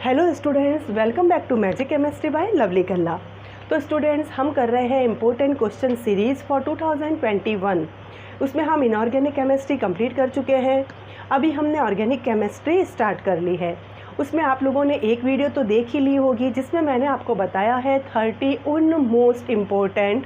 Hello students, welcome back to magic chemistry by lovely Kalla. तो students, हम कर रहे हैं इम्पोर्टेंट क्वेश्चन सीरीज़ फॉर 2021। उसमें हम इनऑर्गेनिक केमिस्ट्री कंप्लीट कर चुके हैं। अभी हमने ऑर्गेनिक केमिस्ट्री स्टार्ट कर ली है। उसमें आप लोगों ने एक वीडियो तो देख ही ली होगी जिसमें मैंने आपको बताया है 30 उन मोस्ट इम्पोर्टेंट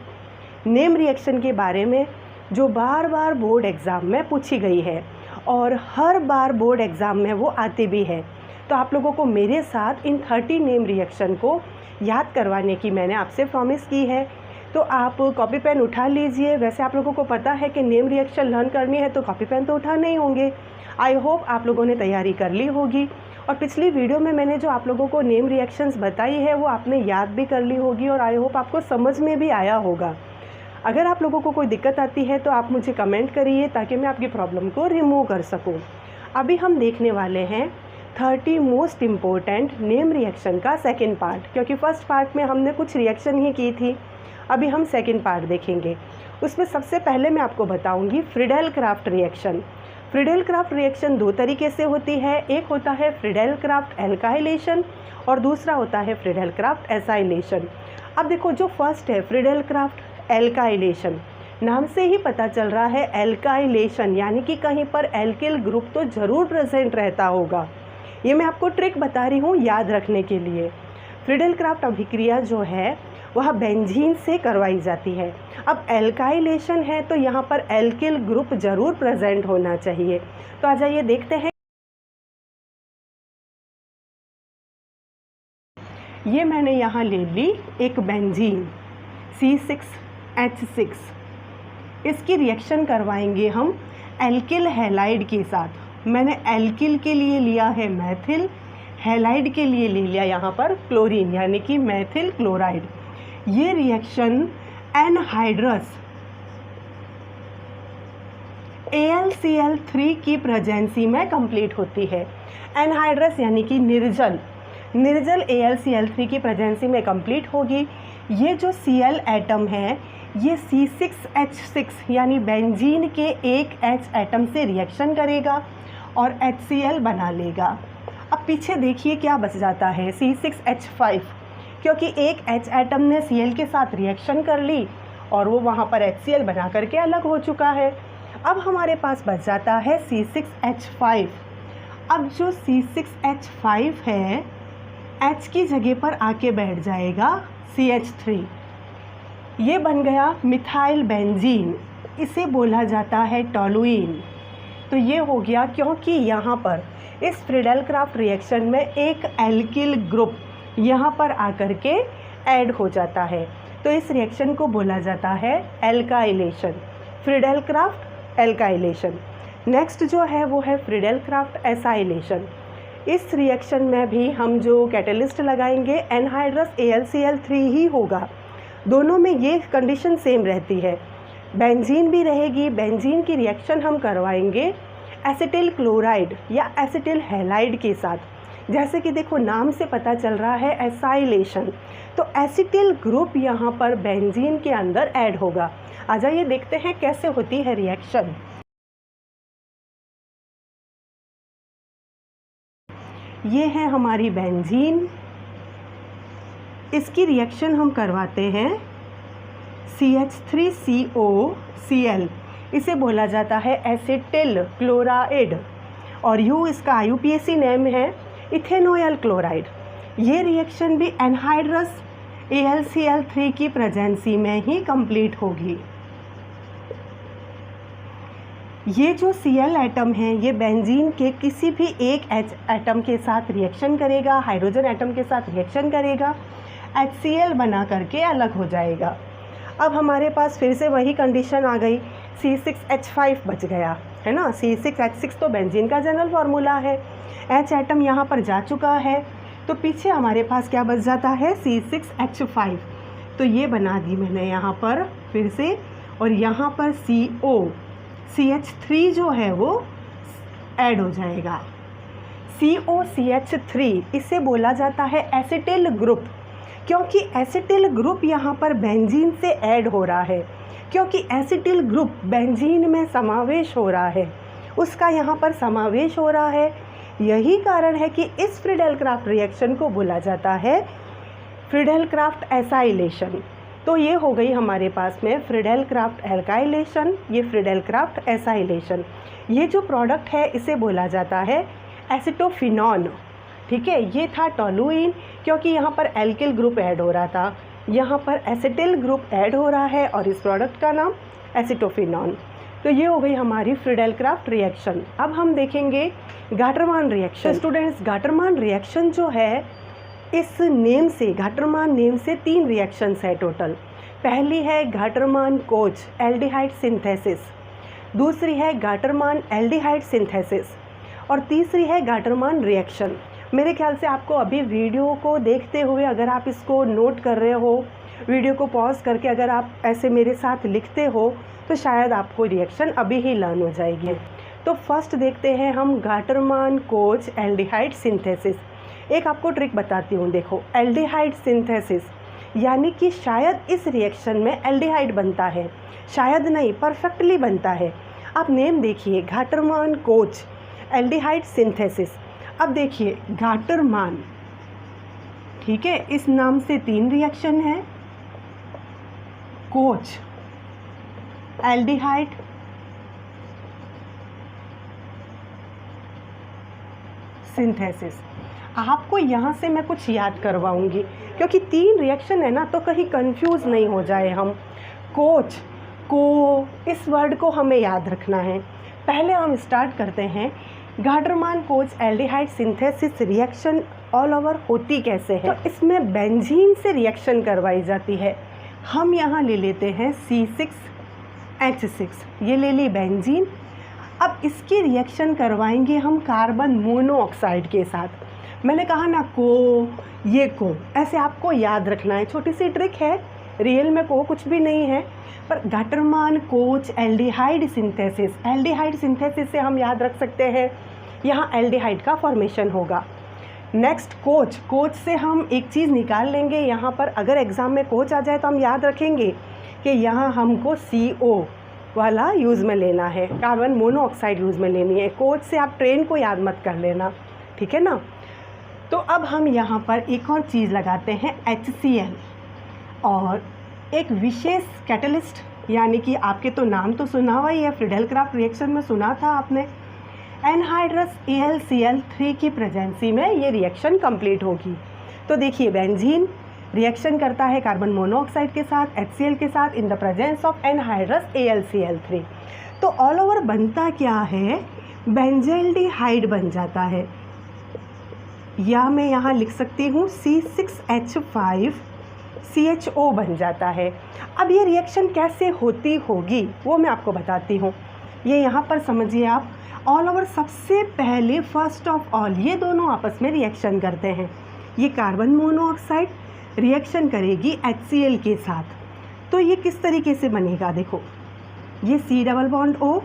नेम रिएक्शन के बारे में जो बार बार बोर्ड एग्ज़ाम में पूछी गई है और हर बार बोर्ड एग्ज़ाम में वो आती भी है। तो आप लोगों को मेरे साथ इन 30 नेम रिएक्शन को याद करवाने की मैंने आपसे प्रॉमिस की है। तो आप कॉपी पेन उठा लीजिए। वैसे आप लोगों को पता है कि नेम रिएक्शन लर्न करनी है तो कॉपी पेन तो उठाने ही होंगे। आई होप आप लोगों ने तैयारी कर ली होगी और पिछली वीडियो में मैंने जो आप लोगों को नेम रिएक्शंस बताई है वो आपने याद भी कर ली होगी और आई होप आपको समझ में भी आया होगा। अगर आप लोगों को कोई दिक्कत आती है तो आप मुझे कमेंट करिए ताकि मैं आपकी प्रॉब्लम को रिमूव कर सकूं। अभी हम देखने वाले हैं 30 मोस्ट इम्पोर्टेंट नेम रिएक्शन का सेकंड पार्ट, क्योंकि फर्स्ट पार्ट में हमने कुछ रिएक्शन ही की थी। अभी हम सेकंड पार्ट देखेंगे। उसमें सबसे पहले मैं आपको बताऊंगी Friedel craft reaction. Friedel craft reaction दो तरीके से होती है। एक होता है फ्रीडेल क्राफ्ट एल्काइलेशन और दूसरा होता है फ्रीडेल क्राफ्ट एसाइलेशन। अब देखो, जो फर्स्ट है फ्रीडेल क्राफ्ट एल्काइलेशन, नाम से ही पता चल रहा है एल्काइलेशन, यानी कि कहीं पर एल्किल ग्रुप तो ज़रूर प्रेजेंट रहता होगा। ये मैं आपको ट्रिक बता रही हूँ याद रखने के लिए। फ्रीडेल क्राफ्ट अभिक्रिया जो है वह बेंजीन से करवाई जाती है। अब एल्काइलेशन है तो यहाँ पर एल्किल ग्रुप ज़रूर प्रेजेंट होना चाहिए। तो आ जाइए देखते हैं। ये मैंने यहाँ ले ली एक बेंजीन C6H6। इसकी रिएक्शन करवाएंगे हम एल्किल हैलाइड के साथ। मैंने एल्किल के लिए लिया है मैथिल, हैलाइड के लिए ले लिया यहाँ पर क्लोरीन, यानी कि मैथिल क्लोराइड। ये रिएक्शन एनहाइड्रस AlCl3 की प्रेजेंसी में कंप्लीट होती है। एनहाइड्रस यानी कि निर्जल AlCl3 की प्रेजेंसी में कंप्लीट होगी। ये जो Cl एटम है ये C6H6 यानी बेंजीन के एक H एटम से रिएक्शन करेगा और HCl बना लेगा। अब पीछे देखिए क्या बच जाता है, C6H5, क्योंकि एक H एटम ने Cl के साथ रिएक्शन कर ली और वो वहाँ पर HCl बना करके अलग हो चुका है। अब हमारे पास बच जाता है C6H5। अब जो C6H5 है H की जगह पर आके बैठ जाएगा CH3। ये बन गया मिथाइल बेंजीन, इसे बोला जाता है टॉलुइन। तो ये हो गया क्योंकि यहाँ पर इस फ्रीडेल क्राफ्ट रिएक्शन में एक एल्किल ग्रुप यहाँ पर आकर के ऐड हो जाता है। तो इस रिएक्शन को बोला जाता है alkylation, Friedel craft alkylation. Next जो है वो है फ्रीडेल क्राफ्ट एसाइलेशन। इस रिएक्शन में भी हम जो कैटलिस्ट लगाएंगे एनहाइड्रस AlCl3 ही होगा। दोनों में ये कंडीशन सेम रहती है, बेंजीन भी रहेगी। बेंजीन की रिएक्शन हम करवाएंगे एसिटिल क्लोराइड या एसिटिल हैलाइड के साथ। जैसे कि देखो नाम से पता चल रहा है एसाइलेशन, तो एसिटिल ग्रुप यहाँ पर बेंजीन के अंदर ऐड होगा। आ जाइए देखते हैं कैसे होती है रिएक्शन। ये है हमारी बेंजीन, इसकी रिएक्शन हम करवाते हैं CH3COCl, इसे बोला जाता है एसिटिल क्लोराइड और इसका IUPAC नेम है इथेनोयल क्लोराइड। ये रिएक्शन भी एनहाइड्रस AlCl3 की प्रेजेंसी में ही कंप्लीट होगी। ये जो Cl एटम है ये बेंजीन के किसी भी एक H एटम के साथ रिएक्शन करेगा, हाइड्रोजन एटम के साथ रिएक्शन करेगा, HCl बना करके अलग हो जाएगा। अब हमारे पास फिर से वही कंडीशन आ गई, C6H5 बच गया है ना। C6H6 तो बेंजीन का जनरल फार्मूला है, H एटम यहाँ पर जा चुका है, तो पीछे हमारे पास क्या बच जाता है C6H5। तो ये बना दी मैंने यहाँ पर फिर से, और यहाँ पर CH3 जो है वो ऐड हो जाएगा। COCH3 इसे बोला जाता है एसिटिल ग्रुप, क्योंकि एसिटिल ग्रुप यहाँ पर बेंजीन से ऐड हो रहा है, क्योंकि एसिटिल ग्रुप बेंजीन में समावेश हो रहा है, उसका यहाँ पर समावेश हो रहा है। यही कारण है कि इस फ्रीडेल-क्राफ्ट रिएक्शन को बोला जाता है फ्रीडेल-क्राफ्ट एसाइलेशन। तो ये हो गई हमारे पास में फ्रीडेल-क्राफ्ट एल्काइलेशन, ये फ्रीडेल-क्राफ्ट एसाइलेशन। ये जो प्रोडक्ट है इसे बोला जाता है एसिटोफिनॉन। ठीक है, ये था टोलुइन, क्योंकि यहाँ पर एल्किल ग्रुप ऐड हो रहा था, यहाँ पर एसिटिल ग्रुप ऐड हो रहा है और इस प्रोडक्ट का नाम एसिटोफिनॉन। तो ये हो गई हमारी फ्रीडेल-क्राफ्ट रिएक्शन। अब हम देखेंगे Gattermann reaction. Students, Gattermann reaction जो है, इस नेम से, गाटरमान नेम से 3 रिएक्शंस है टोटल। पहली है गाटरमान कोच एल्डिहाइड सिंथेसिस, दूसरी है गाटरमान एल्डिहाइड सिंथेसिस और तीसरी है गाटरमान रिएक्शन। मेरे ख्याल से आपको अभी वीडियो को देखते हुए अगर आप इसको नोट कर रहे हो, वीडियो को पॉज करके अगर आप ऐसे मेरे साथ लिखते हो तो शायद आपको रिएक्शन अभी ही लर्न हो जाएगी। तो फर्स्ट देखते हैं हम गाटरमान कोच एल्डिहाइड सिंथेसिस। एक आपको ट्रिक बताती हूँ, देखो एल्डिहाइड सिंथेसिस यानी कि शायद इस रिएक्शन में एल्डिहाइड बनता है, शायद नहीं, परफेक्टली बनता है। आप नेम देखिए, गाटरमान कोच एल्डिहाइड सिंथेसिस। अब देखिए गाटरमान, ठीक है, इस नाम से 3 रिएक्शन है, कोच एल्डिहाइड सिंथेसिस। आपको यहाँ से मैं कुछ याद करवाऊंगी क्योंकि 3 रिएक्शन है ना, तो कहीं कंफ्यूज नहीं हो जाए हम। कोच को, इस वर्ड को हमें याद रखना है। पहले हम स्टार्ट करते हैं Gattermann coach aldehyde synthesis reaction all over होती कैसे है। तो इसमें बेंजीन से रिएक्शन करवाई जाती है। हम यहाँ ले लेते हैं C6H6, ये ले ली बेंजीन। अब इसकी रिएक्शन करवाएंगे हम कार्बन मोनोऑक्साइड के साथ। मैंने कहा ना को, ये को, ऐसे आपको याद रखना है। छोटी सी ट्रिक है, रियल में को कुछ भी नहीं है, पर Gattermann coach aldehyde synthesis, aldehyde synthesis से हम याद रख सकते हैं यहाँ एल्डिहाइड का फॉर्मेशन होगा। नेक्स्ट कोच, कोच से हम एक चीज़ निकाल लेंगे यहाँ पर। अगर एग्ज़ाम में कोच आ जाए तो हम याद रखेंगे कि यहाँ हमको CO वाला यूज़ में लेना है, कार्बन मोनोऑक्साइड यूज़ में लेनी है। कोच से आप ट्रेन को याद मत कर लेना, ठीक है ना। तो अब हम यहाँ पर एक और चीज़ लगाते हैं HCl और एक विशेष कैटलिस्ट, यानी कि आपके तो नाम तो सुना हुआ ही है, फ्रीडेल-क्राफ्ट रिएक्शन में सुना था आपने, एनहाइड्रस AlCl3 की प्रेजेंसी में ये रिएक्शन कंप्लीट होगी। तो देखिए बेंजीन रिएक्शन करता है कार्बन मोनोऑक्साइड के साथ, HCl के साथ, in the presence of anhydrous AlCl3। तो ऑल ओवर बनता क्या है, बेंजल्डिहाइड बन जाता है, या मैं यहाँ लिख सकती हूँ C6H5CHO बन जाता है। अब ये रिएक्शन कैसे होती होगी वो मैं आपको बताती हूँ। ये यहाँ पर समझिए आप, ऑल ओवर सबसे पहले फर्स्ट ऑफ ऑल ये दोनों आपस में रिएक्शन करते हैं। ये कार्बन मोनोऑक्साइड रिएक्शन करेगी HCl के साथ। तो ये किस तरीके से बनेगा, देखो ये C डबल बॉन्ड O,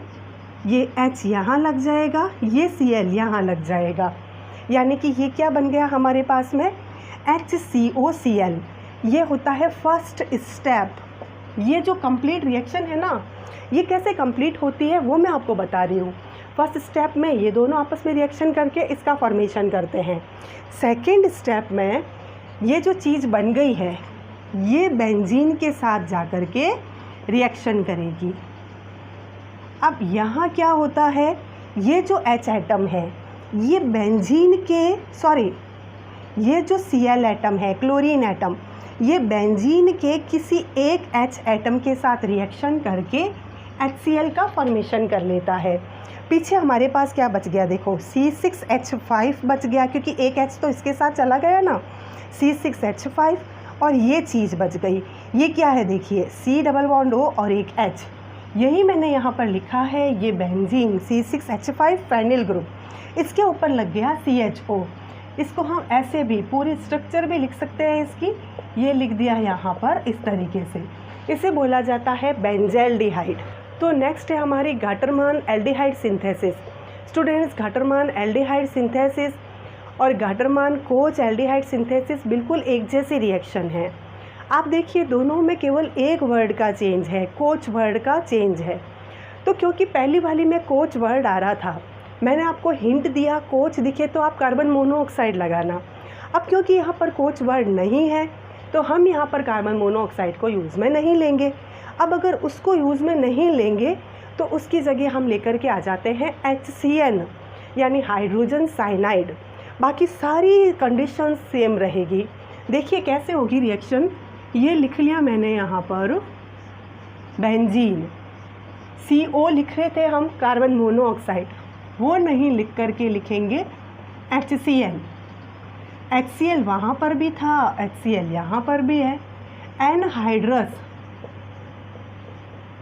ये H यहाँ लग जाएगा, ये Cl यहाँ लग जाएगा, यानी कि ये क्या बन गया हमारे पास में HCOCl। ये होता है फर्स्ट स्टेप। ये जो कंप्लीट रिएक्शन है ना, ये कैसे कंप्लीट होती है वो मैं आपको बता रही हूँ। फर्स्ट स्टेप में ये दोनों आपस में रिएक्शन करके इसका फॉर्मेशन करते हैं। सेकंड स्टेप में ये जो चीज़ बन गई है ये बेंजीन के साथ जाकर के रिएक्शन करेगी। अब यहाँ क्या होता है, ये जो H एटम है ये बेंजीन के, ये जो Cl एटम है, क्लोरीन एटम, ये बेंजीन के किसी एक H एटम के साथ रिएक्शन करके HCl का फॉर्मेशन कर लेता है। पीछे हमारे पास क्या बच गया, देखो C6H5 बच गया, क्योंकि एक H तो इसके साथ चला गया ना, C6H5, और ये चीज़ बच गई। ये क्या है, देखिए C डबल बॉन्ड O और एक H, यही मैंने यहाँ पर लिखा है, ये बेंजीन C6H5 फेनिल ग्रुप, इसके ऊपर लग गया CHO। इसको हम ऐसे भी पूरी स्ट्रक्चर भी लिख सकते हैं इसकी, ये लिख दिया यहाँ पर इस तरीके से। इसे बोला जाता है बेंजल्डिहाइड। तो नेक्स्ट है हमारी Gattermann aldehyde synthesis. Students, Gattermann aldehyde synthesis और गाटरमान कोच एल्डिहाइड सिंथेसिस बिल्कुल एक जैसी रिएक्शन है। आप देखिए दोनों में केवल एक वर्ड का चेंज है, कोच वर्ड का चेंज है। तो क्योंकि पहली वाली में कोच वर्ड आ रहा था मैंने आपको हिंट दिया कोच दिखे तो आप कार्बन मोनोऑक्साइड लगाना। अब क्योंकि यहाँ पर कोच वर्ड नहीं है तो हम यहाँ पर कार्बन मोनोऑक्साइड को यूज़ में नहीं लेंगे। अब अगर उसको यूज़ में नहीं लेंगे तो उसकी जगह हम लेकर के आ जाते हैं HCN यानी हाइड्रोजन साइनाइड। बाकी सारी कंडीशन सेम रहेगी। देखिए कैसे होगी रिएक्शन, ये लिख लिया मैंने यहाँ पर बेंजीन, CO लिख रहे थे हम कार्बन मोनोऑक्साइड, वो नहीं लिख करके लिखेंगे HCN। HCl वहाँ पर भी था, HCl यहाँ पर भी है, एनहाइड्रस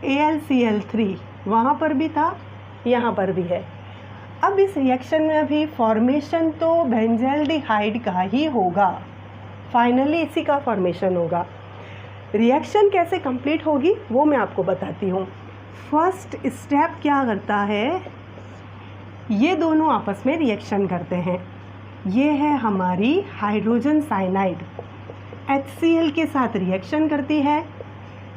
AlCl3 वहाँ पर भी था, यहाँ पर भी है। अब इस रिएक्शन में भी फॉर्मेशन तो बेंजल्डिहाइड का ही होगा, फाइनली इसी का फॉर्मेशन होगा। रिएक्शन कैसे कंप्लीट होगी वो मैं आपको बताती हूँ। फर्स्ट स्टेप क्या करता है, ये दोनों आपस में रिएक्शन करते हैं। ये है हमारी हाइड्रोजन साइनाइड, HCl के साथ रिएक्शन करती है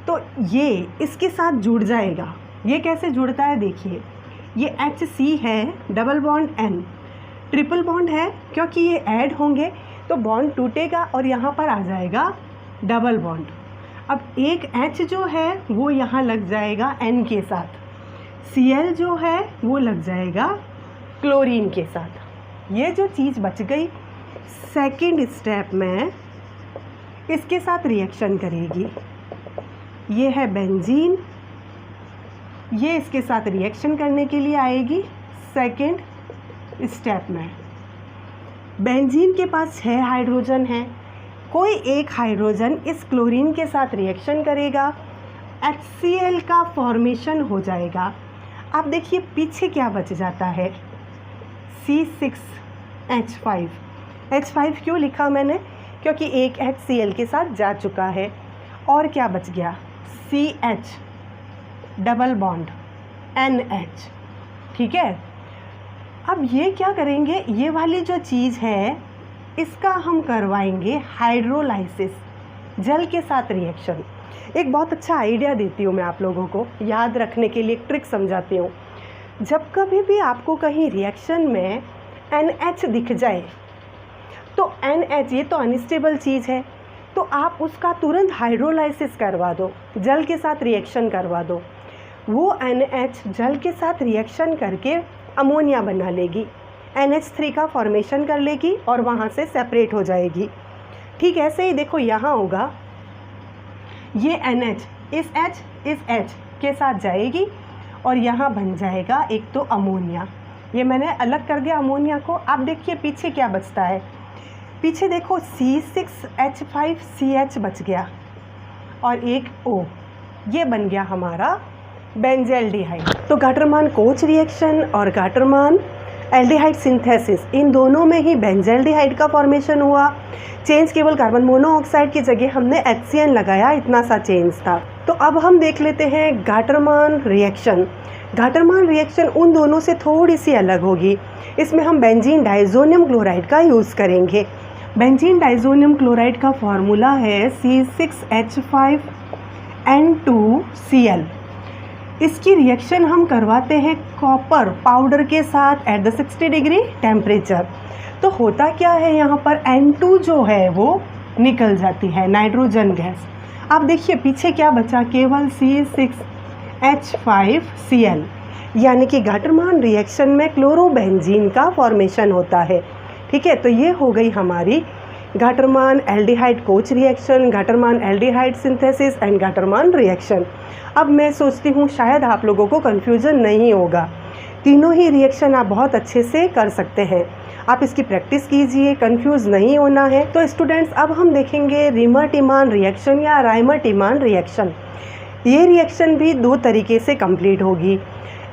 तो ये इसके साथ जुड़ जाएगा। ये कैसे जुड़ता है देखिए, ये HC है, double bond N, triple bond है क्योंकि ये ऐड होंगे तो बॉन्ड टूटेगा और यहाँ पर आ जाएगा डबल बॉन्ड। अब एक H जो है वो यहाँ लग जाएगा N के साथ, Cl जो है वो लग जाएगा क्लोरीन के साथ। ये जो चीज़ बच गई सेकंड स्टेप में इसके साथ रिएक्शन करेगी। ये है बेंजीन, ये इसके साथ रिएक्शन करने के लिए आएगी सेकंड स्टेप में। बेंजीन के पास 6 हाइड्रोजन है, कोई एक हाइड्रोजन इस क्लोरीन के साथ रिएक्शन करेगा, HCl का फॉर्मेशन हो जाएगा। अब देखिए पीछे क्या बच जाता है, C6H5। H5 क्यों लिखा मैंने, क्योंकि एक HCl के साथ जा चुका है। और क्या बच गया, CH डबल बॉन्ड NH, ठीक है। अब ये क्या करेंगे, ये वाली जो चीज़ है इसका हम करवाएंगे हाइड्रोलाइसिस, जल के साथ रिएक्शन। एक बहुत अच्छा आइडिया देती हूँ मैं आप लोगों को, याद रखने के लिए एक ट्रिक समझाती हूँ। जब कभी भी आपको कहीं रिएक्शन में NH दिख जाए तो NH ये तो अनस्टेबल चीज़ है, तो आप उसका तुरंत हाइड्रोलाइसिस करवा दो, जल के साथ रिएक्शन करवा दो। वो NH जल के साथ रिएक्शन करके अमोनिया बना लेगी, NH3 का फॉर्मेशन कर लेगी और वहाँ से सेपरेट हो जाएगी। ठीक ऐसे ही देखो यहाँ होगा, ये NH इस H के साथ जाएगी और यहाँ बन जाएगा एक तो अमोनिया। ये मैंने अलग कर दिया अमोनिया को। आप देखिए पीछे क्या बचता है, पीछे देखो C6H5CH बच गया और एक O, ये बन गया हमारा बेंजल्डिहाइड। तो गाटरमान कोच रिएक्शन और गाटरमान एल्डिहाइड सिंथेसिस, इन दोनों में ही बेंजल्डिहाइड का फॉर्मेशन हुआ। चेंज केवल कार्बन मोनोऑक्साइड की जगह हमने HCN लगाया, इतना सा चेंज था। तो अब हम देख लेते हैं गाटरमान रिएक्शन। गाटरमान रिएक्शन उन दोनों से थोड़ी सी अलग होगी। इसमें हम बेंजीन डाइज़ोनियम क्लोराइड का यूज़ करेंगे। बेंजीन डाइज़ोनियम क्लोराइड का फार्मूला है C6H5N2Cl। इसकी रिएक्शन हम करवाते हैं कॉपर पाउडर के साथ एट द 60 डिग्री टेम्परेचर। तो होता क्या है, यहाँ पर N2 जो है वो निकल जाती है, नाइट्रोजन गैस। आप देखिए पीछे क्या बचा, केवल C6H5Cl, यानी कि गाटरमान रिएक्शन में क्लोरोबेंजीन का फॉर्मेशन होता है। ठीक है, तो ये हो गई हमारी Gattermann aldehyde coach reaction, Gattermann aldehyde synthesis and Gattermann reaction. अब मैं सोचती हूँ शायद आप लोगों को कन्फ्यूज़न नहीं होगा, तीनों ही रिएक्शन आप बहुत अच्छे से कर सकते हैं। आप इसकी प्रैक्टिस कीजिए, कंफ्यूज नहीं होना है। तो स्टूडेंट्स अब हम देखेंगे रीमर-टीमान रिएक्शन या राइमर-टीमान रिएक्शन। ये रिएक्शन भी 2 तरीके से कंप्लीट होगी।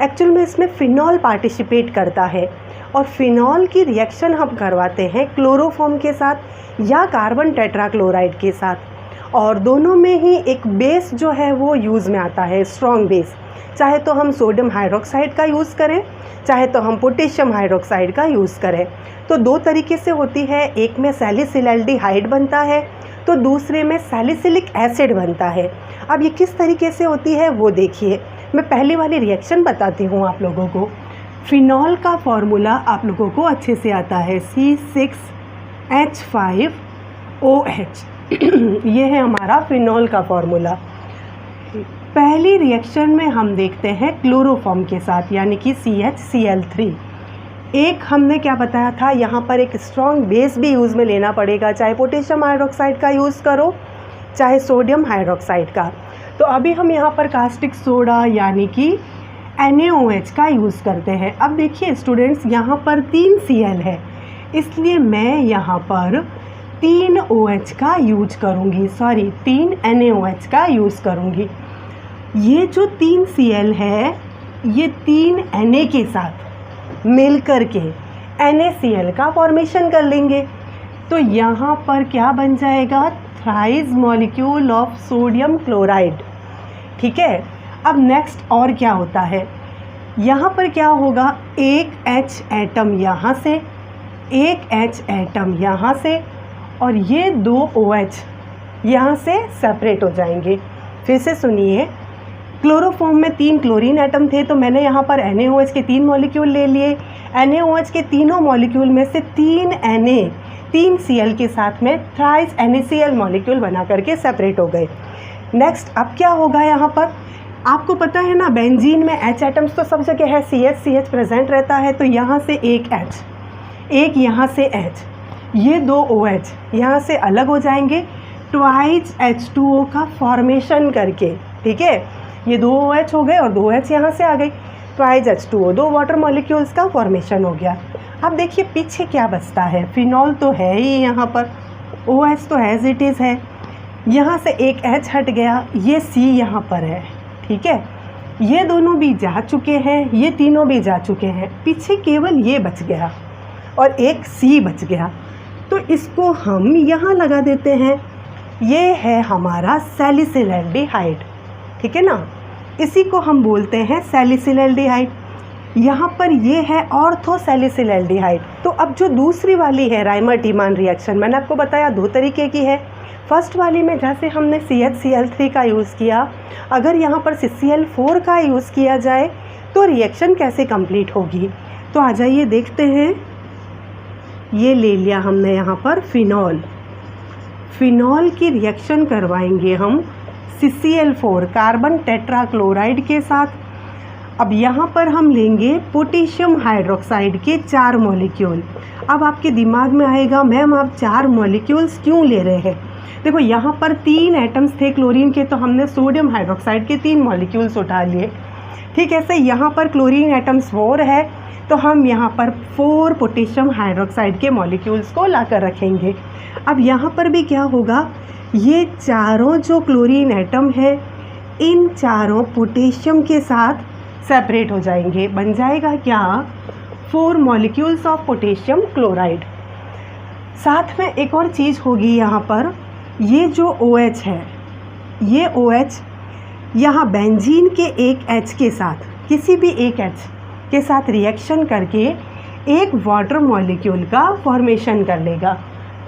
एक्चुअल में इसमें फिनॉल पार्टिसिपेट करता है और फिनॉल की रिएक्शन हम करवाते हैं क्लोरोफॉर्म के साथ या कार्बन टेट्राक्लोराइड के साथ, और दोनों में ही एक बेस जो है वो यूज़ में आता है, स्ट्रॉन्ग बेस। चाहे तो हम सोडियम हाइड्रोक्साइड का यूज़ करें, चाहे तो हम पोटेशियम हाइड्रोक्साइड का यूज़ करें। तो 2 तरीके से होती है, एक में सैलिसिलएल्डिहाइड बनता है तो दूसरे में सैलिसिलिक एसिड बनता है। अब ये किस तरीके से होती है वो देखिए। मैं पहली वाली रिएक्शन बताती हूँ आप लोगों को। फिनॉल का फॉर्मूला आप लोगों को अच्छे से आता है, C6H5OH। ये है हमारा फिनॉल का फॉर्मूला। पहली रिएक्शन में हम देखते हैं क्लोरोफॉर्म के साथ, यानी कि CHCl3। एक हमने क्या बताया था, यहाँ पर एक स्ट्रॉन्ग बेस भी यूज़ में लेना पड़ेगा, चाहे पोटेशियम हाइड्रोक्साइड का यूज़ करो चाहे सोडियम हाइड्रोक्साइड का। तो अभी हम यहाँ पर कास्टिक सोडा यानी कि NaOH का यूज़ करते हैं। अब देखिए स्टूडेंट्स, यहाँ पर 3 Cl है, इसलिए मैं यहाँ पर 3 OH का यूज करूँगी, 3 NaOH का यूज़ करूँगी। ये जो 3 Cl है ये 3 Na के साथ मिल कर के NaCl का फॉर्मेशन कर लेंगे। तो यहाँ पर क्या बन जाएगा, thrice molecule of sodium chloride. ठीक है, अब नेक्स्ट और क्या होता है, यहाँ पर क्या होगा, एक H एटम यहाँ से, एक H एटम यहाँ से, और ये 2 OH यहाँ से सेपरेट हो जाएंगे। फिर से सुनिए, क्लोरोफॉर्म में 3 क्लोरीन एटम थे, तो मैंने यहाँ पर NaOH के 3 मॉलिक्यूल ले लिए। NaOH के तीनों मॉलिक्यूल में से 3 Na 3 Cl के साथ में थ्राइस NaCl मॉलिक्यूल बना करके सेपरेट हो गए। नेक्स्ट अब क्या होगा, यहाँ पर आपको पता है ना, बेंजीन में H एटम्स तो सब जगह है, CH प्रेजेंट रहता है, तो यहाँ से एक H, एक यहाँ से H, ये 2 OH यहाँ से अलग हो जाएंगे ट्वाइस H2O का फॉर्मेशन करके। ठीक है, ये 2 OH हो गए और 2 H यहाँ से आ गई, ट्वाइस H2O, 2 वाटर मॉलिक्यूल्स का फॉर्मेशन हो गया। अब देखिए पीछे क्या बचता है, फिनॉल तो है ही यहाँ पर, OH तो एज इट इज़ है, यहाँ से एक H हट गया, ये C यहाँ पर है। ठीक है, ये दोनों भी जा चुके हैं, ये तीनों भी जा चुके हैं, पीछे केवल ये बच गया और एक C बच गया, तो इसको हम यहाँ लगा देते हैं। ये है हमारा सैलिसिलएल्डिहाइड। ठीक है ना, इसी को हम बोलते हैं सैलिसिलएल्डिहाइड। यहाँ पर ये है ऑर्थोसैलिसिलएल्डिहाइड। तो अब जो दूसरी वाली है राइमर-टीमान रिएक्शन, मैंने आपको बताया 2 तरीके की है। फर्स्ट वाली में जैसे हमने CHCl3 का यूज़ किया, अगर यहाँ पर CCl4 का यूज़ किया जाए तो रिएक्शन कैसे कंप्लीट होगी, तो आ जाइए देखते हैं। ये ले लिया हमने यहाँ पर फिनॉल, फिनॉल की रिएक्शन करवाएंगे हम CCl4 कार्बन टेट्राक्लोराइड के साथ। अब यहाँ पर हम लेंगे पोटेशियम हाइड्रोक्साइड के 4 मॉलिक्यूल। अब आपके दिमाग में आएगा, मैम आप 4 मॉलिक्यूल्स क्यों ले रहे हैं। देखो यहाँ पर 3 एटम्स थे क्लोरीन के, तो हमने सोडियम हाइड्रोक्साइड के 3 मॉलिक्यूल्स उठा लिए। ठीक है, ऐसे यहाँ पर क्लोरीन एटम्स 4 है, तो हम यहाँ पर 4 पोटेशियम हाइड्रोक्साइड के मॉलिक्यूल्स को ला कर रखेंगे। अब यहाँ पर भी क्या होगा, ये चारों जो क्लोरीन एटम है इन चारों पोटेशियम के साथ सेपरेट हो जाएंगे, बन जाएगा क्या, 4 मॉलिक्यूल्स ऑफ पोटेशियम क्लोराइड। साथ में एक और चीज़ होगी यहाँ पर, ये जो OH है, ये OH यहाँ बेंजीन के एक H के साथ, किसी भी एक H के साथ रिएक्शन करके एक वाटर मॉलिक्यूल का फॉर्मेशन कर लेगा।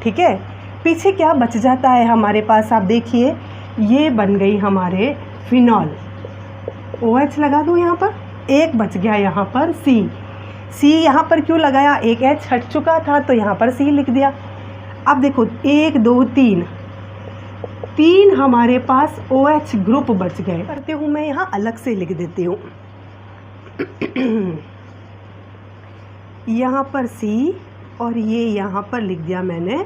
ठीक है, पीछे क्या बच जाता है हमारे पास, आप देखिए ये बन गई हमारे फिनॉल। OH लगा दूँ यहाँ पर, एक बच गया यहाँ पर C यहाँ पर क्यों लगाया, एक H हट चुका था तो यहाँ पर C लिख दिया। अब देखो 1 2 3 हमारे पास OH ग्रुप बच गए। करती हूँ मैं यहाँ अलग से लिख देती हूँ यहाँ पर C और ये यहाँ पर लिख दिया मैंने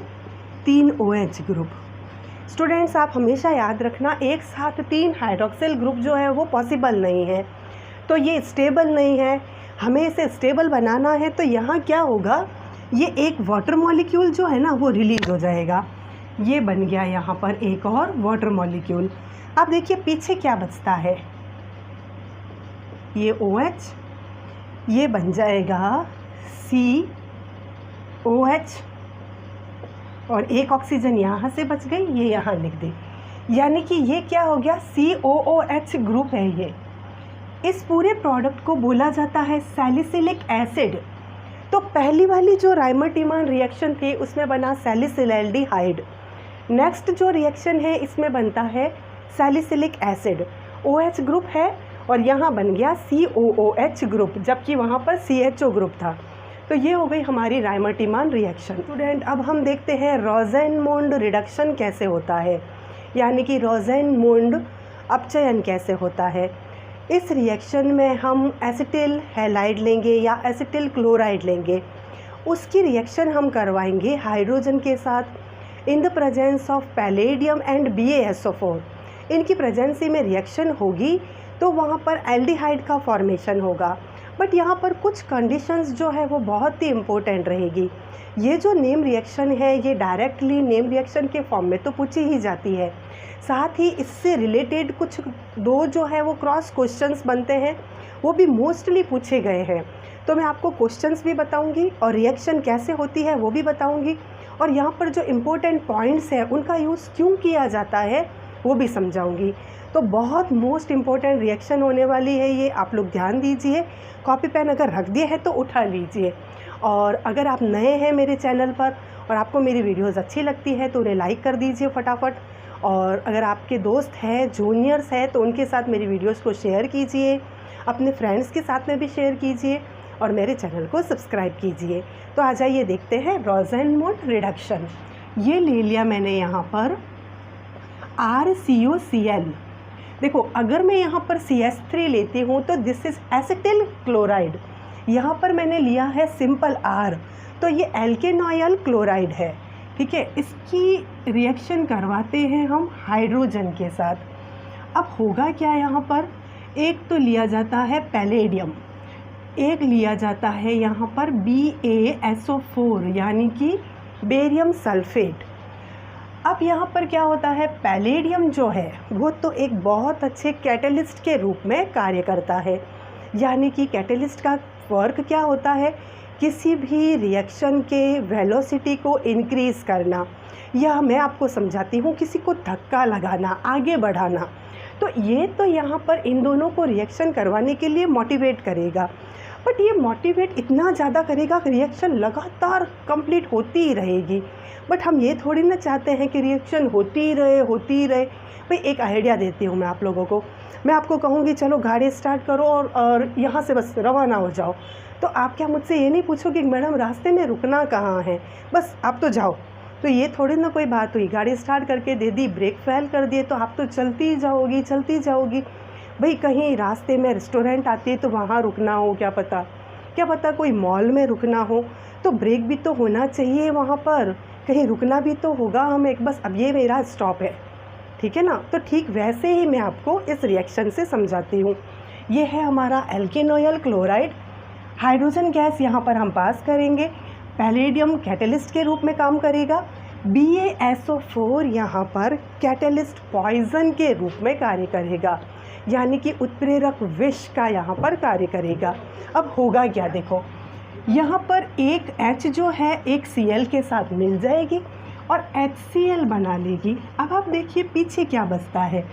3 OH ग्रुप। स्टूडेंट्स आप हमेशा याद रखना, एक साथ 3 हाइड्रोक्सिल ग्रुप जो है वो पॉसिबल नहीं है, तो ये स्टेबल नहीं है। हमें इसे स्टेबल बनाना है, तो यहाँ क्या होगा, ये एक वाटर मॉलिक्यूल जो है ना वो रिलीज़ हो जाएगा। ये बन गया यहाँ पर एक और वाटर मॉलिक्यूल। अब देखिए पीछे क्या बचता है, ये OH, ये बन जाएगा COH और एक ऑक्सीजन यहाँ से बच गई, ये यहाँ लिख दे, यानी कि ये क्या हो गया, COOH ग्रुप है ये। इस पूरे प्रोडक्ट को बोला जाता है सैलिसिलिक एसिड। तो पहली वाली जो राइमर-टीमान रिएक्शन थी उसमें बना सैलिसिलएल्डिहाइड। नेक्स्ट जो रिएक्शन है इसमें बनता है सैलिसिलिक एसिड, OH ग्रुप है और यहाँ बन गया COOH ग्रुप, जबकि वहाँ पर CHO ग्रुप था। तो ये हो गई हमारी रायमर्टिमान रिएक्शन। स्टूडेंट, अब हम देखते हैं रोज़ेनमुंड रिडक्शन कैसे होता है, यानी कि रोज़ेनमुंड अपचयन कैसे होता है। इस रिएक्शन में हम एसिटिल हैलाइड लेंगे या एसिटिल क्लोराइड लेंगे, उसकी रिएक्शन हम करवाएंगे हाइड्रोजन के साथ in the presence of palladium and BaSO4। इनकी प्रेजेंसी में रिएक्शन होगी तो वहाँ पर एल्डिहाइड का फॉर्मेशन होगा। बट यहाँ पर कुछ कंडीशंस जो है वो बहुत ही इम्पोर्टेंट रहेगी। ये जो नेम रिएक्शन है ये डायरेक्टली नेम रिएक्शन के फॉर्म में तो पूछी ही जाती है, साथ ही इससे रिलेटेड कुछ दो जो है वो क्रॉस क्वेश्चंस बनते हैं, वो भी मोस्टली पूछे गए हैं। तो मैं आपको क्वेश्चंस भी बताऊंगी और रिएक्शन कैसे होती है वो भी बताऊंगी, और यहाँ पर जो इम्पोर्टेंट पॉइंट्स हैं उनका यूज़ क्यों किया जाता है वो भी समझाऊंगी। तो बहुत मोस्ट इम्पोर्टेंट रिएक्शन होने वाली है ये, आप लोग ध्यान दीजिए। कॉपी पेन अगर रख दिए हैं तो उठा लीजिए, और अगर आप नए हैं मेरे चैनल पर और आपको मेरी वीडियोस अच्छी लगती है तो उन्हें लाइक कर दीजिए फटाफट, और अगर आपके दोस्त हैं, जूनियर्स हैं, तो उनके साथ मेरी वीडियोस को शेयर कीजिए, अपने फ्रेंड्स के साथ में भी शेयर कीजिए और मेरे चैनल को सब्सक्राइब कीजिए। तो आ जाइए देखते हैं रोज़ेनमुंड रिडक्शन। ये ले लिया मैंने यहाँ पर RCOCl। देखो, अगर मैं यहाँ पर CH3 लेती हूँ तो दिस इज़ एसिटिल क्लोराइड। यहाँ पर मैंने लिया है सिंपल R, तो ये एल्केनॉयल क्लोराइड है। ठीक है, इसकी रिएक्शन करवाते हैं हम हाइड्रोजन के साथ। अब होगा क्या, यहाँ पर एक तो लिया जाता है पैलेडियम, एक लिया जाता है यहाँ पर BaSO4 यानी कि बेरियम सल्फेट। अब यहाँ पर क्या होता है, पैलेडियम जो है वो तो एक बहुत अच्छे कैटलिस्ट के रूप में कार्य करता है। यानी कि कैटलिस्ट का वर्क क्या होता है, किसी भी रिएक्शन के वेलोसिटी को इंक्रीज़ करना, या मैं आपको समझाती हूँ किसी को धक्का लगाना, आगे बढ़ाना। तो ये तो यहाँ पर इन दोनों को रिएक्शन करवाने के लिए मोटिवेट करेगा, बट ये मोटिवेट इतना ज़्यादा करेगा कि रिएक्शन लगातार कंप्लीट होती ही रहेगी। बट हम ये थोड़ी ना चाहते हैं कि रिएक्शन होती ही रहे। भाई एक आइडिया देती हूँ मैं आप लोगों को। मैं आपको कहूँगी चलो गाड़ी स्टार्ट करो और यहाँ से बस रवाना हो जाओ, तो आप क्या मुझसे ये नहीं पूछोगे कि मैडम रास्ते में रुकना कहाँ है, बस आप तो जाओ। तो ये थोड़ी ना कोई बात हुई, गाड़ी स्टार्ट करके दे दी, ब्रेक फेल कर दिए तो आप तो चलती जाओगी। भाई कहीं रास्ते में रेस्टोरेंट आती है तो वहाँ रुकना हो, क्या पता कोई मॉल में रुकना हो, तो ब्रेक भी तो होना चाहिए वहाँ पर, कहीं रुकना भी तो होगा हमें। बस अब ये मेरा स्टॉप है, ठीक है ना। तो ठीक वैसे ही मैं आपको इस रिएक्शन से समझाती हूँ। ये है हमारा एल्केनॉयल क्लोराइड, हाइड्रोजन गैस यहाँ पर हम पास करेंगे, पैलेडियम कैटलिस्ट के रूप में काम करेगा, BaSO4 यहाँ पर कैटलिस्ट पॉइजन के रूप में कार्य करेगा, यानी कि उत्प्रेरक विष का यहाँ पर कार्य करेगा। अब होगा क्या, देखो यहाँ पर एक H जो है एक Cl के साथ मिल जाएगी और HCl बना लेगी। अब आप देखिए पीछे क्या बचता है,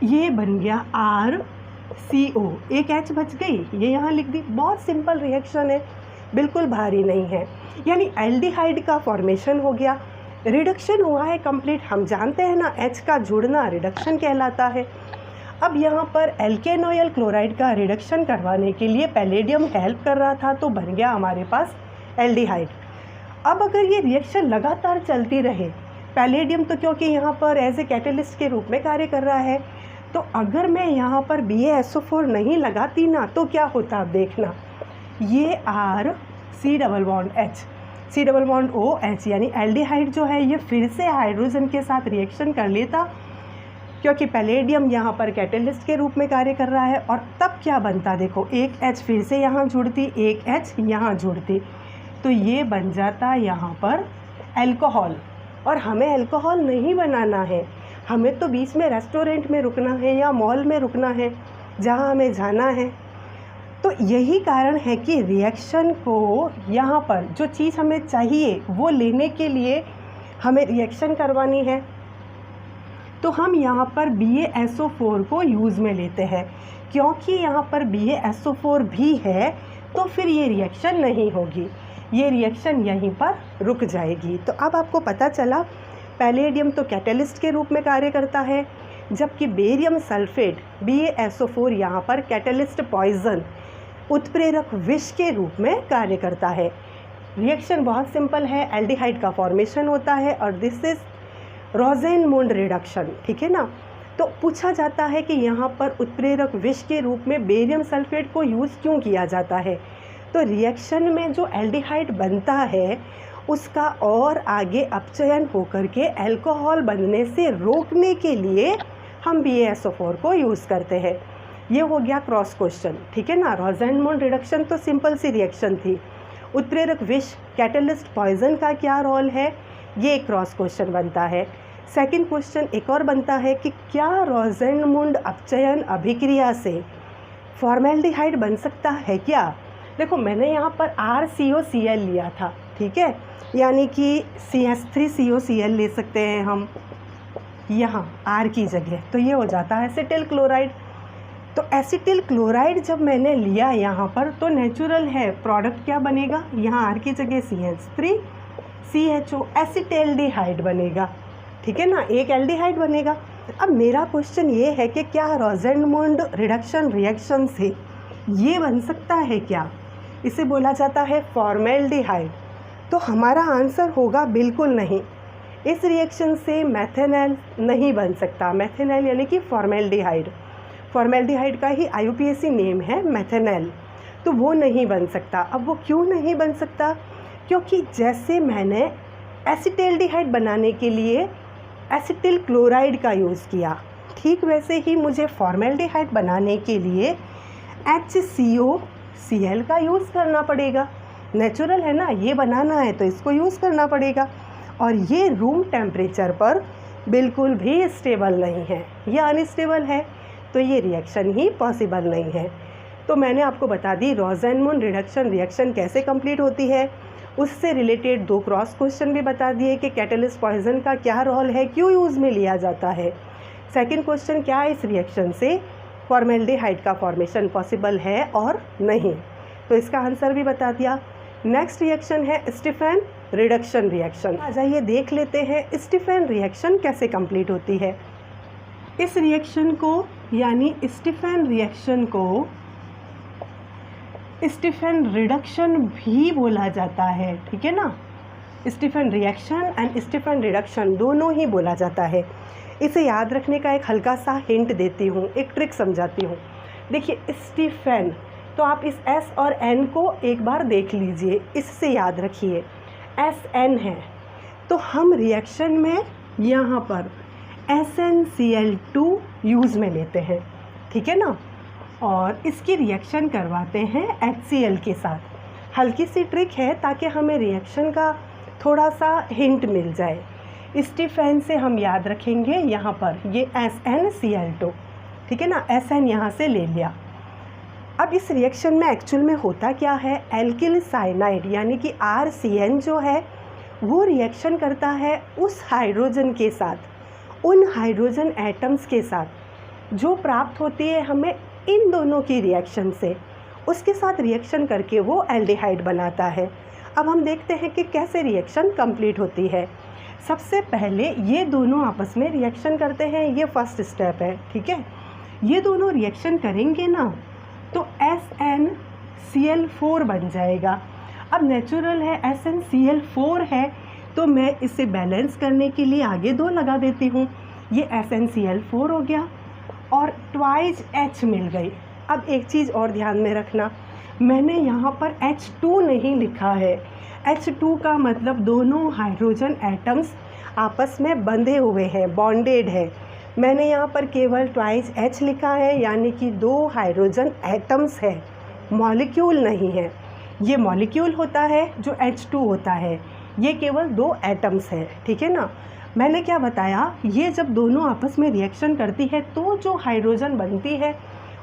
ये बन गया RCO, एक H बच गई, ये यहाँ लिख दी। बहुत सिंपल रिएक्शन है, बिल्कुल भारी नहीं है, यानी एल्डिहाइड का फॉर्मेशन हो गया, रिडक्शन हुआ है कंप्लीट। हम जानते हैं ना H का जुड़ना रिडक्शन कहलाता है। अब यहाँ पर एल्केनॉयल क्लोराइड का रिडक्शन करवाने के लिए पैलेडियम हेल्प कर रहा था, तो बन गया हमारे पास एल्डिहाइड। अब अगर ये रिएक्शन लगातार चलती रहे, पैलेडियम तो क्योंकि यहाँ पर एज ए कैटलिस्ट के रूप में कार्य कर रहा है, तो अगर मैं यहाँ पर BaSO4 नहीं लगाती ना तो क्या होता, आप देखना, ये R C⋅H यानी एल्डिहाइड जो है ये फिर से हाइड्रोजन के साथ रिएक्शन कर लेता, क्योंकि पैलेडियम यहाँ पर कैटलिस्ट के रूप में कार्य कर रहा है। और तब क्या बनता, देखो एक H फिर से यहाँ जुड़ती, एक H यहाँ जुड़ती, तो ये बन जाता यहाँ पर अल्कोहल। और हमें अल्कोहल नहीं बनाना है, हमें तो बीच में रेस्टोरेंट में रुकना है या मॉल में रुकना है, जहाँ हमें जाना है। तो यही कारण है कि रिएक्शन को यहाँ पर जो चीज़ हमें चाहिए वो लेने के लिए हमें रिएक्शन करवानी है, तो हम यहाँ पर BaSO4 को यूज़ में लेते हैं। क्योंकि यहाँ पर BaSO4 भी है तो फिर ये रिएक्शन नहीं होगी, ये रिएक्शन यहीं पर रुक जाएगी। तो अब आपको पता चला पैलेडियम तो कैटलिस्ट के रूप में कार्य करता है, जबकि बेरियम सल्फेट BaSO4 यहाँ पर कैटलिस्ट पॉइजन उत्प्रेरक विष के रूप में कार्य करता है। रिएक्शन बहुत सिंपल है, एल्डिहाइड का फॉर्मेशन होता है और दिस इज रोजेनमुंड रिडक्शन, ठीक है ना। तो पूछा जाता है कि यहाँ पर उत्प्रेरक विष के रूप में बेरियम सल्फेट को यूज़ क्यों किया जाता है। तो रिएक्शन में जो एल्डिहाइड बनता है उसका और आगे अपचयन होकर के अल्कोहल बनने से रोकने के लिए हम BaSO4 को यूज़ करते हैं। ये हो गया क्रॉस क्वेश्चन, ठीक है ना। रोजेनमुंड रिडक्शन तो सिंपल सी रिएक्शन थी। उत्प्रेरक विष कैटलिस्ट पॉइजन का क्या रोल है, ये क्रॉस क्वेश्चन बनता है। सेकंड क्वेश्चन एक और बनता है कि क्या रोजेनमुंड अपचयन अभिक्रिया से फॉर्मेल्डिहाइड बन सकता है क्या। देखो मैंने यहाँ पर RCOCl लिया था, ठीक है, यानी कि CH3COCl ले सकते हैं हम यहाँ R की जगह, तो ये हो जाता है एसिटिल क्लोराइड। तो एसिटिल क्लोराइड जब मैंने लिया यहाँ पर तो नेचुरल है, प्रोडक्ट क्या बनेगा, यहाँ R की जगह CH3CHO एसिटेल्डिहाइड बनेगा, ठीक है ना, एक एल्डिहाइड बनेगा। अब मेरा क्वेश्चन ये है कि क्या रोजेनमुंड रिडक्शन रिएक्शन से ये बन सकता है क्या, इसे बोला जाता है फॉर्मेल्डिहाइड। तो हमारा आंसर होगा बिल्कुल नहीं। इस रिएक्शन से मेथेनॉल नहीं बन सकता। मेथेनॉल यानी कि फॉर्मेल्डिहाइड, फॉर्मेल्डिहाइड का ही IUPAC नेम है मेथेनॉल, तो वो नहीं बन सकता। अब वो क्यों नहीं बन सकता, क्योंकि जैसे मैंने एसिटेल्डिहाइड बनाने के लिए एसिटिल क्लोराइड का यूज़ किया, ठीक वैसे ही मुझे फॉर्मेल्डिहाइड बनाने के लिए HCOCl का यूज़ करना पड़ेगा। नेचुरल है ना, ये बनाना है तो इसको यूज़ करना पड़ेगा। और ये रूम टेम्परेचर पर बिल्कुल भी स्टेबल नहीं है, ये अनस्टेबल है, तो ये रिएक्शन ही पॉसिबल नहीं है। तो मैंने आपको बता दी रोजेनमुंड रिडक्शन रिएक्शन कैसे कंप्लीट होती है, उससे रिलेटेड 2 क्रॉस क्वेश्चन भी बता दिए कि कैटलिस्ट पॉइजन का क्या रोल है, क्यों यूज़ में लिया जाता है। सेकंड क्वेश्चन क्या इस रिएक्शन से फॉर्मेल्डिहाइड का फॉर्मेशन पॉसिबल है और नहीं, तो इसका आंसर भी बता दिया। नेक्स्ट रिएक्शन है स्टीफन रिडक्शन रिएक्शन। आ जाइए देख लेते हैं स्टीफन रिएक्शन कैसे कंप्लीट होती है। इस रिएक्शन को यानी स्टीफन रिएक्शन को स्टीफन रिडक्शन भी बोला जाता है, ठीक है ना। Stephen reaction and Stephen reduction दोनों ही बोला जाता है। इसे याद रखने का एक हल्का सा हिंट देती हूँ, एक ट्रिक समझाती हूँ। देखिए स्टीफन, तो आप इस S और N को एक बार देख लीजिए, इससे याद रखिए SN है, तो हम रिएक्शन में यहाँ पर SnCl2 यूज़ में लेते हैं, ठीक है ना, और इसकी रिएक्शन करवाते हैं HCl के साथ। हल्की सी ट्रिक है ताकि हमें रिएक्शन का थोड़ा सा हिंट मिल जाए। स्टीफन से हम याद रखेंगे यहाँ पर ये SnCl2, ठीक है ना, SN यहाँ से ले लिया। अब इस रिएक्शन में एक्चुअल में होता क्या है, एल्किल साइनाइड यानी कि RCN जो है वो रिएक्शन करता है उस हाइड्रोजन के साथ, उन हाइड्रोजन एटम्स के साथ जो प्राप्त होती है हमें इन दोनों की रिएक्शन से, उसके साथ रिएक्शन करके वो एल्डिहाइड बनाता है। अब हम देखते हैं कि कैसे रिएक्शन कंप्लीट होती है। सबसे पहले ये दोनों आपस में रिएक्शन करते हैं, ये फर्स्ट स्टेप है, ठीक है। ये दोनों रिएक्शन करेंगे ना तो SnCl4 बन जाएगा। अब नेचुरल है SnCl4 है, तो मैं इसे बैलेंस करने के लिए आगे 2 लगा देती हूँ। ये SnCl4 हो गया और ट्वाइस H मिल गई। अब एक चीज़ और ध्यान में रखना, मैंने यहाँ पर H2 नहीं लिखा है। H2 का मतलब दोनों हाइड्रोजन एटम्स आपस में बंधे हुए हैं, बॉन्डेड है। मैंने यहाँ पर केवल ट्वाइस H लिखा है, यानी कि 2 हाइड्रोजन एटम्स है, मॉलिक्यूल नहीं है। ये मॉलिक्यूल होता है जो H2 होता है, ये केवल 2 एटम्स है, ठीक है ना। मैंने क्या बताया, ये जब दोनों आपस में रिएक्शन करती है तो जो हाइड्रोजन बनती है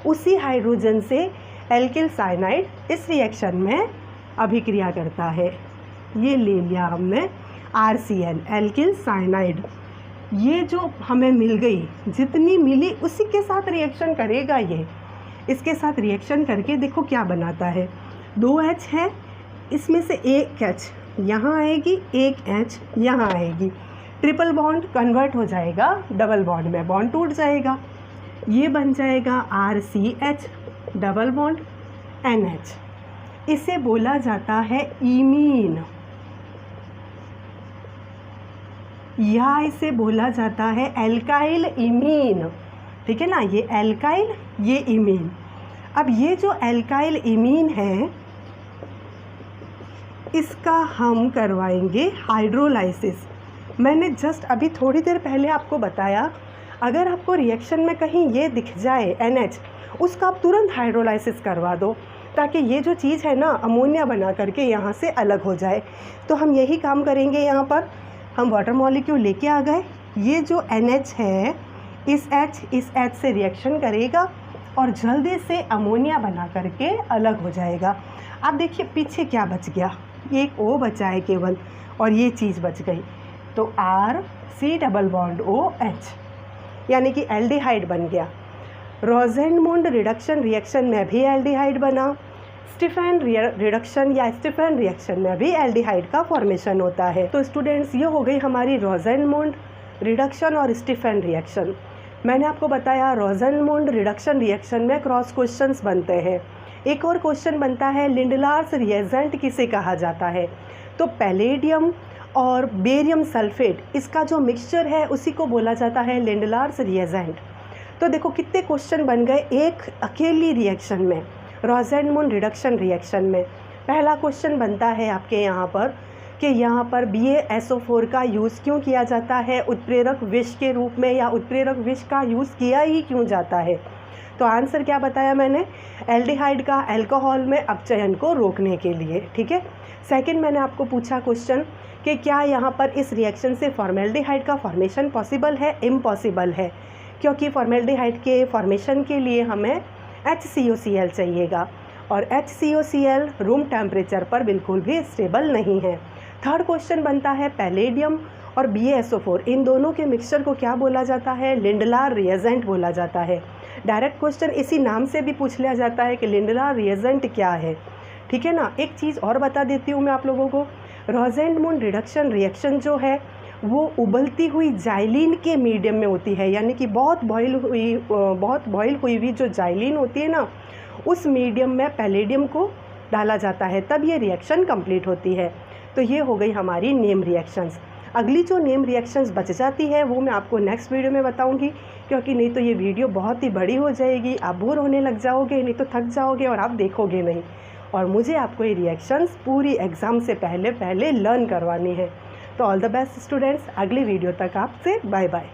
उसी हाइड्रोजन से एल्किल साइनाइड इस रिएक्शन में अभिक्रिया करता है। ये ले लिया हमने RCN, एल्किल साइनाइड। ये जो हमें मिल गई, जितनी मिली उसी के साथ रिएक्शन करेगा ये। इसके साथ रिएक्शन करके देखो क्या बनाता है, 2 H है, इसमें से एक H यहाँ आएगी, एक H यहाँ आएगी, ट्रिपल बॉन्ड कन्वर्ट हो जाएगा डबल बॉन्ड में, बॉन्ड टूट जाएगा, ये बन जाएगा RCH डबल बॉन्ड NH। इसे बोला जाता है इमीन या इसे बोला जाता है एल्काइल इमीन। ठीक है ना, ये एल्काइल, ये इमीन। अब ये जो एल्काइल इमीन है इसका हम करवाएंगे हाइड्रोलाइसिस। मैंने जस्ट अभी थोड़ी देर पहले आपको बताया, अगर आपको रिएक्शन में कहीं ये दिख जाए NH, उसका आप तुरंत हाइड्रोलाइसिस करवा दो ताकि ये जो चीज़ है ना अमोनिया बना करके यहाँ से अलग हो जाए। तो हम यही काम करेंगे। यहाँ पर हम वाटर मॉलिक्यूल लेके आ गए, ये जो NH है इस H से रिएक्शन करेगा और जल्दी से अमोनिया बना करके अलग हो जाएगा। अब देखिए पीछे क्या बच गया, एक O बचा है केवल और ये चीज़ बच गई, तो RC डबल बॉन्ड OH यानी कि एल्डिहाइड बन गया। रोज़ेनमुंड रिडक्शन रिएक्शन में भी एल्डिहाइड बना, स्टीफन रिडक्शन या स्टीफन रिएक्शन में भी एल्डिहाइड का फॉर्मेशन होता है। तो स्टूडेंट्स ये हो गई हमारी रोज़ेनमुंड रिडक्शन और स्टीफन रिएक्शन। मैंने आपको बताया रोज़ेनमुंड रिडक्शन रिएक्शन में क्रॉस क्वेश्चंस बनते हैं। एक और क्वेश्चन बनता है लिंडलार्स रिएजेंट किसे कहा जाता है, तो पैलेडियम और बेरियम सल्फेट इसका जो मिक्सचर है उसी को बोला जाता है लिंडलार्स रिएजेंट। तो देखो कितने क्वेश्चन बन गए एक अकेली रिएक्शन में, रोज़ेनमुंड रिडक्शन रिएक्शन में। पहला क्वेश्चन बनता है आपके यहाँ पर कि यहाँ पर BaSO4 का यूज़ क्यों किया जाता है उत्प्रेरक विष के रूप में, या उत्प्रेरक विष का यूज़ किया ही क्यों जाता है। तो आंसर क्या बताया मैंने, एल्डिहाइड का अल्कोहल में अपचयन को रोकने के लिए। ठीक है। सेकंड मैंने आपको पूछा क्वेश्चन कि क्या यहाँ पर इस रिएक्शन से फॉर्मेल्डिहाइड का फॉर्मेशन पॉसिबल है, इम्पॉसिबल है, क्योंकि फॉर्मेल्डिहाइड के फॉर्मेशन के लिए हमें HCOCl चाहिएगा और HCOCl रूम टेम्परेचर पर बिल्कुल भी स्टेबल नहीं है। थर्ड क्वेश्चन बनता है पैलेडियम और BaSO4 इन दोनों के मिक्सचर को क्या बोला जाता है, लिंडलार रिएजेंट बोला जाता है। डायरेक्ट क्वेश्चन इसी नाम से भी पूछ लिया जाता है कि लिंडलार रिएजेंट क्या है। ठीक है ना। एक चीज़ और बता देती हूँ मैं आप लोगों को, रोज़ेनमुंड रिडक्शन रिएक्शन जो है वो उबलती हुई जाइलिन के मीडियम में होती है, यानी कि बहुत बॉयल हुई हुई जो जाइलिन होती है ना उस मीडियम में पैलेडियम को डाला जाता है, तब ये रिएक्शन कंप्लीट होती है। तो ये हो गई हमारी नेम रिएक्शंस। अगली जो नेम रिएक्शंस बच जाती है वो मैं आपको नेक्स्ट वीडियो में बताऊंगी, क्योंकि नहीं तो ये वीडियो बहुत ही बड़ी हो जाएगी, आप बोर होने लग जाओगे, नहीं तो थक जाओगे और आप देखोगे नहीं। और मुझे आपको ये रिएक्शंस पूरी एग्ज़ाम से पहले लर्न करवानी है। तो ऑल द बेस्ट स्टूडेंट्स, अगली वीडियो तक आपसे बाय बाय।